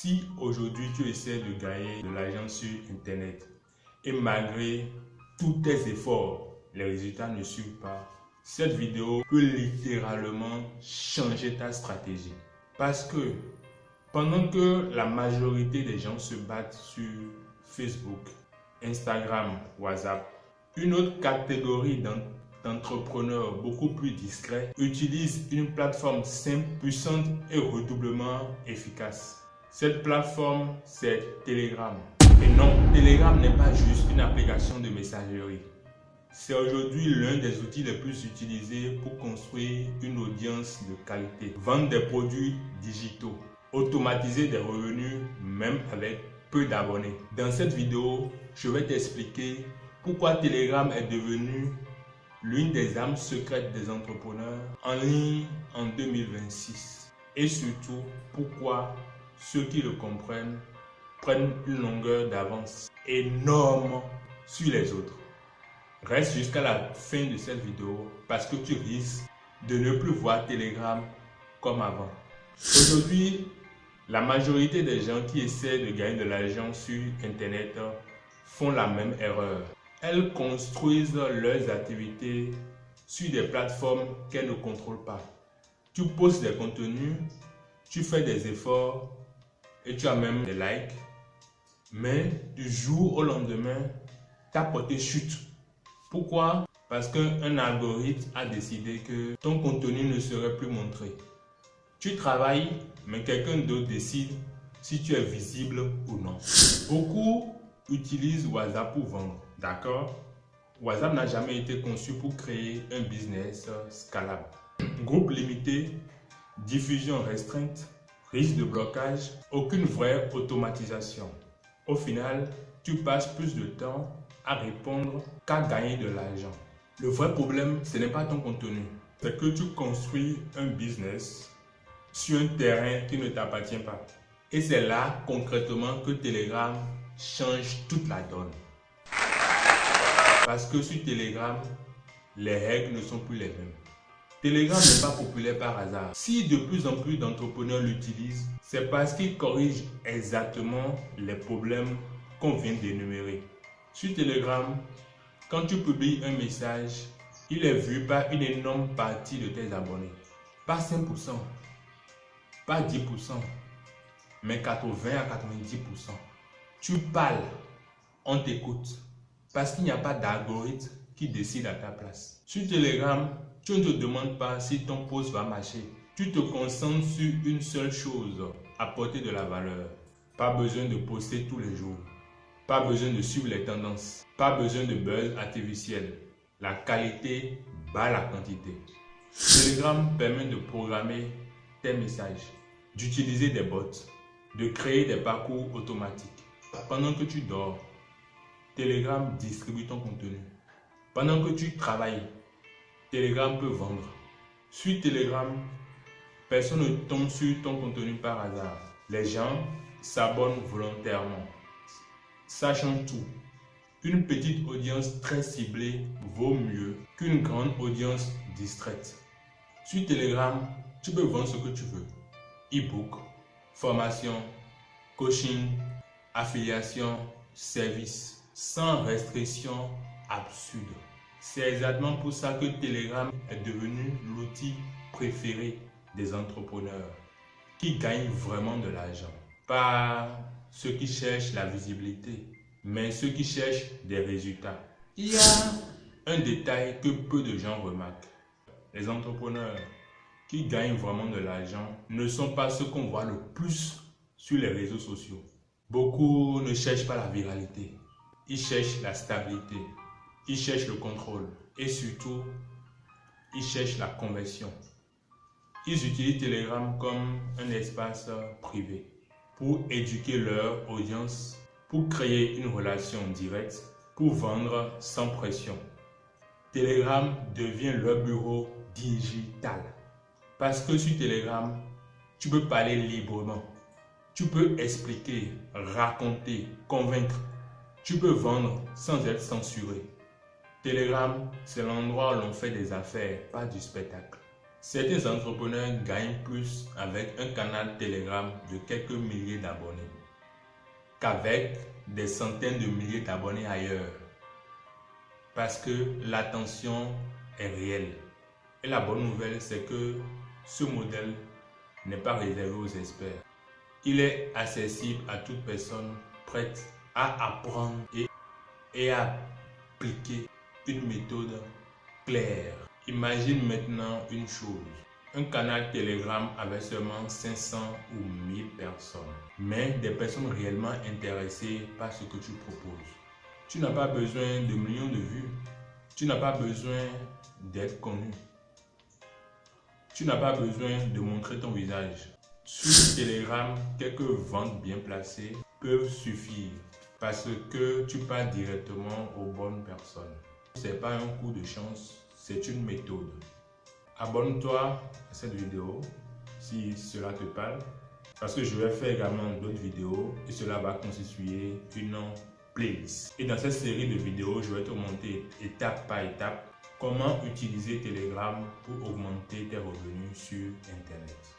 Si aujourd'hui tu essaies de gagner de l'argent sur Internet et malgré tous tes efforts, les résultats ne suivent pas, cette vidéo peut littéralement changer ta stratégie. Parce que pendant que la majorité des gens se battent sur Facebook, Instagram, WhatsApp, une autre catégorie d'entrepreneurs beaucoup plus discrets utilisent une plateforme simple, puissante et redoublement efficace. Cette plateforme, c'est Telegram. Et non, Telegram n'est pas juste une application de messagerie. C'est aujourd'hui l'un des outils les plus utilisés pour construire une audience de qualité, vendre des produits digitaux, automatiser des revenus même avec peu d'abonnés. Dans cette vidéo, je vais t'expliquer pourquoi Telegram est devenu l'une des armes secrètes des entrepreneurs en ligne en 2026. Et surtout, pourquoi ceux qui le comprennent prennent une longueur d'avance énorme sur les autres. Reste jusqu'à la fin de cette vidéo parce que tu risques de ne plus voir Telegram comme avant. Aujourd'hui, la majorité des gens qui essaient de gagner de l'argent sur Internet font la même erreur. Elles construisent leurs activités sur des plateformes qu'elles ne contrôlent pas. Tu postes des contenus, tu fais des efforts et tu as même des likes. Mais du jour au lendemain, ta portée chute. Pourquoi? Parce qu'un algorithme a décidé que ton contenu ne serait plus montré. Tu travailles, mais quelqu'un d'autre décide si tu es visible ou non. Beaucoup utilisent WhatsApp pour vendre, d'accord? WhatsApp n'a jamais été conçu pour créer un business scalable. Groupe limité, diffusion restreinte, risque de blocage, aucune vraie automatisation. Au final, tu passes plus de temps à répondre qu'à gagner de l'argent. Le vrai problème, ce n'est pas ton contenu. C'est que tu construis un business sur un terrain qui ne t'appartient pas. Et c'est là, concrètement, que Telegram change toute la donne. Parce que sur Telegram, les règles ne sont plus les mêmes. Telegram n'est pas populaire par hasard. Si de plus en plus d'entrepreneurs l'utilisent, c'est parce qu'il corrige exactement les problèmes qu'on vient d'énumérer. Sur Telegram, quand tu publies un message, il est vu par une énorme partie de tes abonnés. Pas 5%, pas 10%, mais 80 à 90%. Tu parles, on t'écoute, parce qu'il n'y a pas d'algorithme qui décide à ta place. Sur Telegram, tu ne te demandes pas si ton post va marcher. Tu te concentres sur une seule chose, apporter de la valeur. Pas besoin de poster tous les jours. Pas besoin de suivre les tendances. Pas besoin de buzz artificiel. La qualité bat la quantité. Telegram permet de programmer tes messages, d'utiliser des bots, de créer des parcours automatiques. Pendant que tu dors, Telegram distribue ton contenu. Pendant que tu travailles, Telegram peut vendre. Sur Telegram, personne ne tombe sur ton contenu par hasard. Les gens s'abonnent volontairement. Sachant tout, une petite audience très ciblée vaut mieux qu'une grande audience distraite. Sur Telegram, tu peux vendre ce que tu veux. E-book, formation, coaching, affiliation, service, sans restriction absurde. C'est exactement pour ça que Telegram est devenu l'outil préféré des entrepreneurs qui gagnent vraiment de l'argent. Pas ceux qui cherchent la visibilité, mais ceux qui cherchent des résultats. Il y a un détail que peu de gens remarquent. Les entrepreneurs qui gagnent vraiment de l'argent ne sont pas ceux qu'on voit le plus sur les réseaux sociaux. Beaucoup ne cherchent pas la viralité. Ils cherchent la stabilité. Ils cherchent le contrôle et surtout, ils cherchent la conversion. Ils utilisent Telegram comme un espace privé pour éduquer leur audience, pour créer une relation directe, pour vendre sans pression. Telegram devient leur bureau digital. Parce que sur Telegram, tu peux parler librement. Tu peux expliquer, raconter, convaincre. Tu peux vendre sans être censuré. Telegram, c'est l'endroit où l'on fait des affaires, pas du spectacle. Certains entrepreneurs gagnent plus avec un canal Telegram de quelques milliers d'abonnés qu'avec des centaines de milliers d'abonnés ailleurs. Parce que l'attention est réelle. Et la bonne nouvelle, c'est que ce modèle n'est pas réservé aux experts. Il est accessible à toute personne prête à apprendre et à appliquer une méthode claire. Imagine maintenant une chose. Un canal Telegram avec seulement 500 ou 1000 personnes, mais des personnes réellement intéressées par ce que tu proposes. Tu n'as pas besoin de millions de vues. Tu n'as pas besoin d'être connu. Tu n'as pas besoin de montrer ton visage. Sur Telegram, quelques ventes bien placées peuvent suffire parce que tu parles directement aux bonnes personnes. Ce n'est pas un coup de chance, c'est une méthode. Abonne-toi à cette vidéo si cela te parle parce que je vais faire également d'autres vidéos et cela va constituer une playlist. Et dans cette série de vidéos, je vais te montrer étape par étape comment utiliser Telegram pour augmenter tes revenus sur Internet.